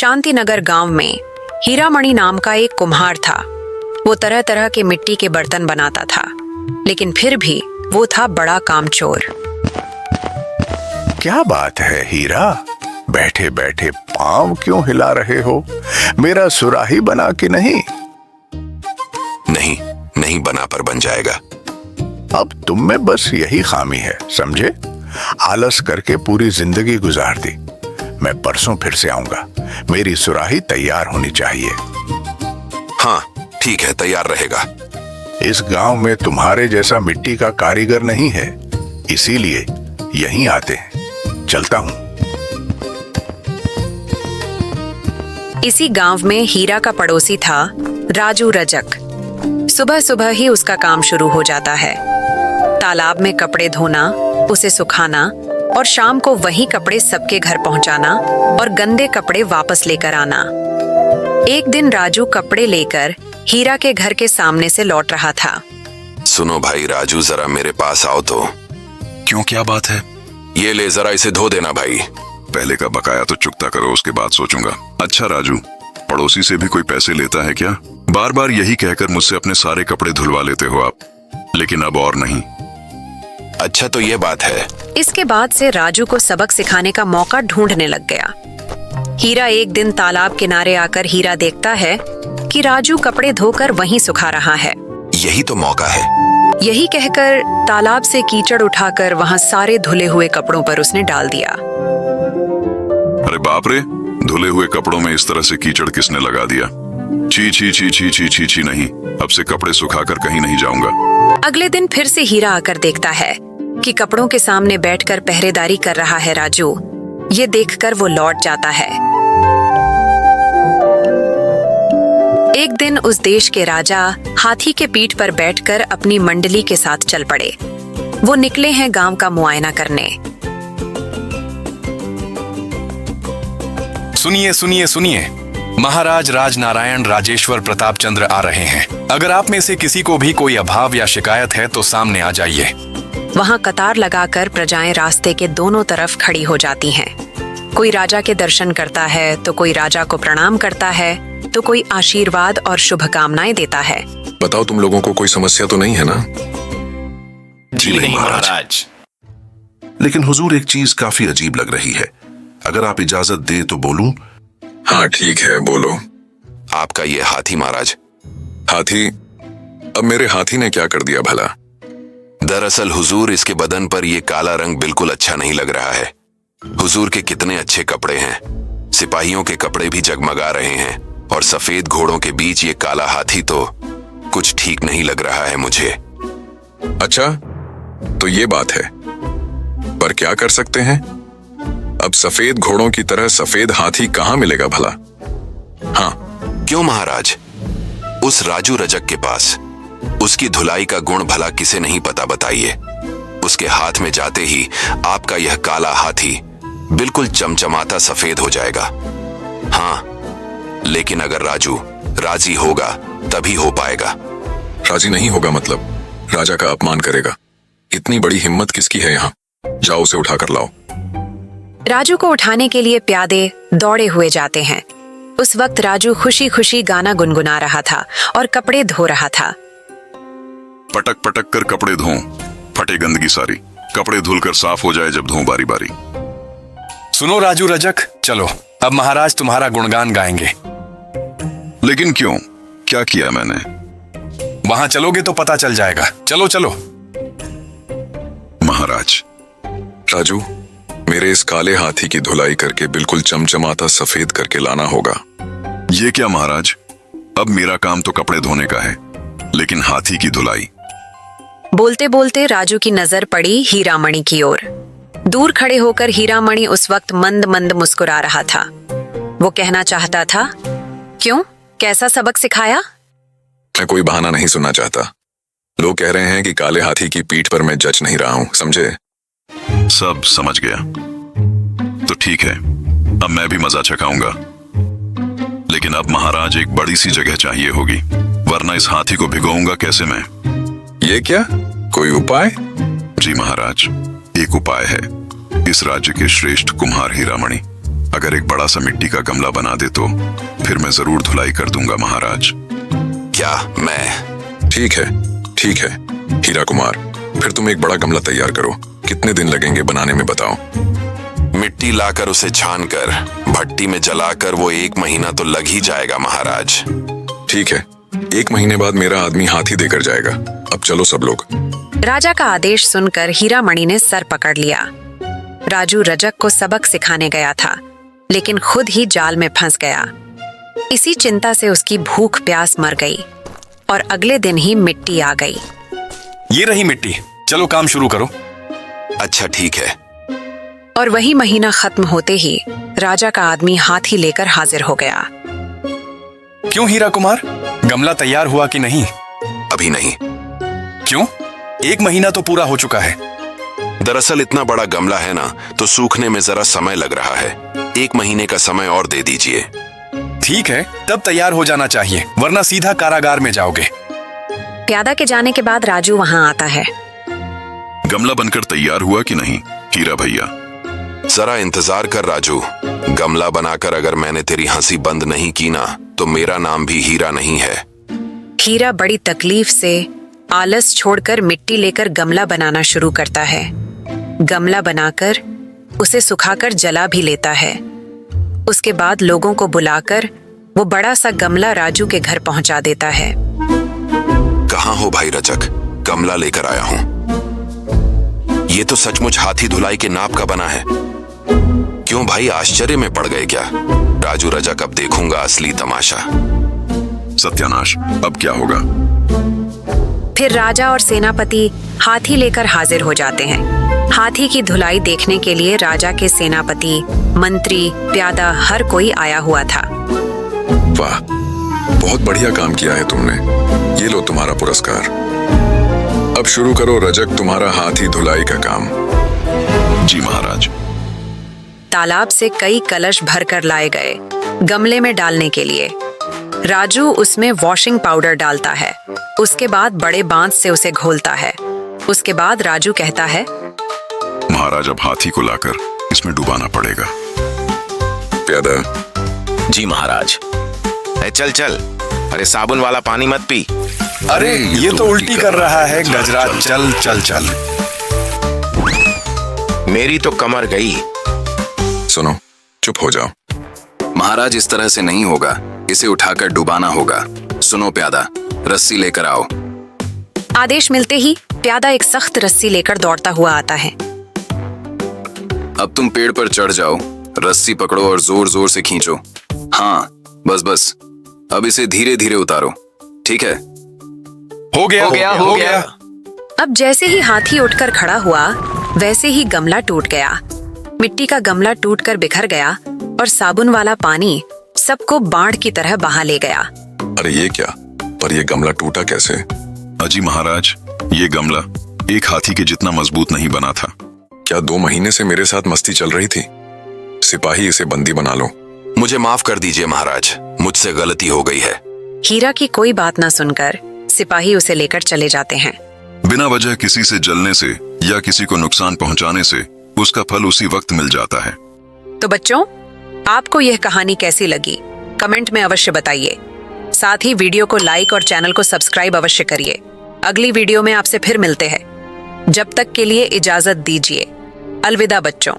शांतिनगर गांव में हीरामणि नाम का एक कुम्हार था। वो तरह तरह के मिट्टी के बर्तन बनाता था, लेकिन फिर भी वो था बड़ा कामचोर। क्या बात है हीरा, बैठे बैठे पांव क्यों हिला रहे हो? मेरा सुराही बना कि नहीं? नहीं, नहीं बना, पर बन जाएगा। अब तुम में बस यही खामी है, समझे? आलस करके पूरी जिंदगी गुजार दी। मैं परसों फिर से आऊंगा, मेरी सुराही तैयार होनी चाहिए। हाँ ठीक है, तैयार रहेगा। इस गांव में तुम्हारे जैसा मिट्टी का कारीगर नहीं है, इसीलिए यहीं आते हैं। चलता हूं। इसी गांव में हीरा का पड़ोसी था राजू रजक। सुबह सुबह ही उसका काम शुरू हो जाता है। तालाब में कपड़े धोना, उसे सुखाना और शाम को वही कपड़े सबके घर पहुंचाना और गंदे कपड़े वापस लेकर आना। एक दिन राजू कपड़े लेकर हीरा के घर के सामने से लौट रहा था। सुनो भाई राजू, जरा मेरे पास आओ तो। क्यों, क्या बात है? ये ले, जरा इसे धो देना भाई। पहले का बकाया तो चुकता करो, उसके बाद सोचूंगा। अच्छा राजू, पड़ोसी से भी कोई पैसे लेता है क्या? बार बार यही कहकर मुझसे अपने सारे कपड़े धुलवा लेते हो आप, लेकिन अब और नहीं। अच्छा तो ये बात है। इसके बाद से राजू को सबक सिखाने का मौका ढूंढने लग गया। हीरा एक दिन तालाब किनारे आकर हीरा देखता है कि राजू कपड़े धोकर वहीं सुखा रहा है। यही तो मौका है। यही कहकर तालाब से कीचड़ उठाकर वहां सारे धुले हुए कपड़ों पर उसने डाल दिया। अरे बाप रे, धुले हुए कपड़ों में इस तरह से कीचड़ किसने लगा दिया? ची ची ची ची ची ची ची नहीं, अब से कपड़े सुखाकर कहीं नहीं जाऊंगा। अगले दिन फिर से हीरा आकर देखता है कि कपड़ों के सामने बैठकर पहरेदारी कर रहा है राजू। ये देखकर वो लौट जाता है। एक दिन उस देश के राजा हाथी के पीठ पर बैठकर अपनी मंडली के साथ चल पड़े। वो निकले हैं गांव का मुआयना करने। सुनिए सुनिए सुनिए, महाराज राजनारायण राजेश्वर प्रताप चंद्र आ रहे हैं। अगर आप में से किसी को भी कोई अभाव या शिकायत है तो सामने आ जाइए। वहां कतार लगाकर प्रजाएं रास्ते के दोनों तरफ खड़ी हो जाती हैं। कोई राजा के दर्शन करता है तो कोई राजा को प्रणाम करता है तो कोई आशीर्वाद और शुभकामनाएं देता है। बताओ, तुम लोगों को कोई समस्या तो नहीं है ना? जी नहीं महाराज। लेकिन हुजूर, एक चीज काफी अजीब लग रही है। अगर आप इजाजत दे तो बोलूं? हाँ ठीक है, बोलो। आपका ये हाथी महाराज। हाथी? अब मेरे हाथी ने क्या कर दिया भला? दरअसल हुजूर, इसके बदन पर ये काला रंग बिल्कुल अच्छा नहीं लग रहा है। हुजूर के कितने अच्छे कपड़े हैं, सिपाहियों के कपड़े भी जगमगा रहे हैं, और सफेद घोड़ों के बीच ये काला हाथी तो कुछ ठीक नहीं लग रहा है मुझे। अच्छा, तो ये बात है। पर क्या कर सकते हैं? अब सफेद घोड़ों की तरह सफेद हाथी कहाँ मिलेगा भला? हाँ। क्यों महाराज? उस राजू रजक के पास उसकी धुलाई का गुण भला किसे नहीं पता, बताइए। उसके हाथ में जाते ही आपका यह काला हाथी बिल्कुल चमचमाता सफेद हो जाएगा। हाँ, लेकिन अगर राजू राजी होगा तभी हो पाएगा। राजी नहीं होगा मतलब राजा का अपमान करेगा? इतनी बड़ी हिम्मत किसकी है यहाँ? जाओ, उसे उठाकर लाओ। राजू को उठाने के लिए प्यादे दौड़े हुए जाते हैं। उस वक्त राजू खुशी खुशी गाना गुनगुना रहा था और कपड़े धो रहा था। पटक पटक कर कपड़े धो, फटे गंदगी सारी, कपड़े धुलकर साफ हो जाए जब धो बारी बारी। सुनो राजू रजक, चलो अब महाराज तुम्हारा गुणगान गाएंगे। लेकिन क्यों, क्या किया मैंने? वहां चलोगे तो पता चल जाएगा। चलो चलो। महाराज, राजू, मेरे इस काले हाथी की धुलाई करके बिल्कुल चमचमाता सफेद करके लाना होगा। ये क्या महाराज, अब मेरा काम तो कपड़े धोने का है, लेकिन हाथी की धुलाई? बोलते बोलते राजू की नजर पड़ी हीरामणि की ओर। दूर खड़े होकर हीरामणि उस वक्त मंद मंद मुस्कुरा रहा था। वो कहना चाहता था, क्यों, कैसा सबक सिखाया? मैं कोई बहाना नहीं सुनना चाहता। लोग कह रहे हैं कि काले हाथी की पीठ पर मैं जज नहीं रहा हूं, समझे? सब समझ गया। तो ठीक है, अब मैं भी मजा चखाऊंगा। लेकिन अब महाराज एक बड़ी सी जगह चाहिए होगी, वरना इस हाथी को भिगोऊंगा कैसे मैं? ये क्या, कोई उपाय? जी महाराज, एक उपाय है। इस राज्य के श्रेष्ठ कुम्हार हीरामणि अगर एक बड़ा सा मिट्टी का गमला बना दे तो फिर मैं जरूर धुलाई कर दूंगा महाराज। क्या मैं? ठीक है हीरा कुमार, फिर तुम एक बड़ा गमला तैयार करो। कितने दिन लगेंगे बनाने में बताओ? मिट्टी लाकर उसे छानकर भट्टी में जलाकर वो 1 महीना तो लग ही जाएगा महाराज। ठीक है, 1 महीने बाद मेरा आदमी हाथी देकर जाएगा। अब चलो सब लोग। राजा का आदेश सुनकर हीरामणि ने सर पकड़ लिया। राजू रजक को सबक सिखाने गया था, लेकिन खुद ही जाल में फंस गया। इसी चिंता से उसकी भूख प्यास मर गई और अगले दिन ही मिट्टी आ गई। ये रही मिट्टी, चलो काम शुरू करो। अच्छा ठीक है। और वही महीना खत्म होते ही राजा का आदमी हाथी लेकर हाजिर हो गया। क्यों हीरा कुमार, गमला तैयार हुआ कि नहीं? अभी नहीं। क्यों? 1 महीना तो पूरा हो चुका है। दरअसल इतना बड़ा गमला है ना, तो सूखने में जरा समय लग रहा है। 1 महीने का समय और दे दीजिए। ठीक है, तब तैयार हो जाना चाहिए, वरना सीधा कारागार में जाओगे। प्यादा के जाने के बाद राजू वहां आता है। गमला बनकर तैयार हुआ कि नहीं हीरा भैया? जरा इंतजार कर राजू। गमला बनाकर अगर मैंने तेरी हंसी बंद नहीं की ना, तो मेरा नाम भी हीरा नहीं है। हीरा बड़ी तकलीफ से आलस छोड़कर मिट्टी लेकर गमला बनाना शुरू करता है। गमला बनाकर उसे सुखाकर जला भी लेता है। उसके बाद लोगों को बुलाकर वो बड़ा सा गमला राजू के घर पहुंचा देता है। कहाँ हो भाई रजक? गमला लेकर आया हूँ। ये तो सचमुच हाथी धुलाई के नाप का बना है। क्यों भाई, आश्चर्य में पड़ गए क्या? राजू रजक, अब देखूंगा असली तमाशा। सत्यानाश, अब क्या होगा? फिर राजा और सेनापति हाथी लेकर हाजिर हो जाते हैं। हाथी की धुलाई देखने के लिए राजा के सेनापति, मंत्री, प्यादा हर कोई आया हुआ था। वाह, बहुत बढ़िया काम किया है तुमने। ये लो तुम्हारा पुरस्कार। अब शुरू करो रजक तुम्हारा हाथी धुलाई का काम। जी महाराज। तालाब से कई कलश भरकर लाए गए गमले में डालने के लिए। राजू उसमें वॉशिंग पाउडर डालता है। उसके बाद बड़े बांस से उसे घोलता है। उसके बाद राजू कहता है, महाराज अब हाथी को लाकर इसमें डुबाना पड़ेगा। प्यादा। जी महाराज। चल चल, अरे साबुन वाला पानी मत पी। अरे ये तो उल्टी कर रहा है गजराज। चल चल चल। मेरी तो कमर गई। सुनो, चुप हो जाओ। महाराज इस तरह से नहीं होगा, इसे उठाकर डुबाना होगा। सुनो प्यादा, रस्सी लेकर आओ। आदेश मिलते ही प्यादा एक सख्त रस्सी लेकर दौड़ता हुआ आता है। अब तुम पेड़ पर चढ़ जाओ, रस्सी पकड़ो और जोर जोर से खींचो। हाँ, बस बस। अब इसे धीरे धीरे उतारो, ठीक है? हो गया। अब जैसे ही हाथी उठकर खड़ा हुआ, वैसे ही गमला टूट गया। मिट्टी का गमला टूटकर बिखर गया और साबुन वाला पानी सबको बाढ़ की तरह बहा ले गया। अरे ये क्या? पर ये गमला टूटा कैसे? अजी महाराज, ये गमला एक हाथी के जितना मजबूत नहीं बना था। क्या 2 महीने से मेरे साथ मस्ती चल रही थी? सिपाही इसे बंदी बना लो। मुझे माफ कर दीजिए महाराज, मुझसे गलती हो गई है। हीरा की कोई बात न सुनकर सिपाही उसे लेकर चले जाते हैं। बिना वजह किसी से जलने से या किसी को नुकसान पहुंचाने से उसका फल उसी वक्त मिल जाता है। तो बच्चों, आपको यह कहानी कैसी लगी कमेंट में अवश्य बताइए। साथ ही वीडियो को लाइक और चैनल को सब्सक्राइब अवश्य करिए। अगली वीडियो में आपसे फिर मिलते हैं। जब तक के लिए इजाजत दीजिए। अलविदा बच्चों।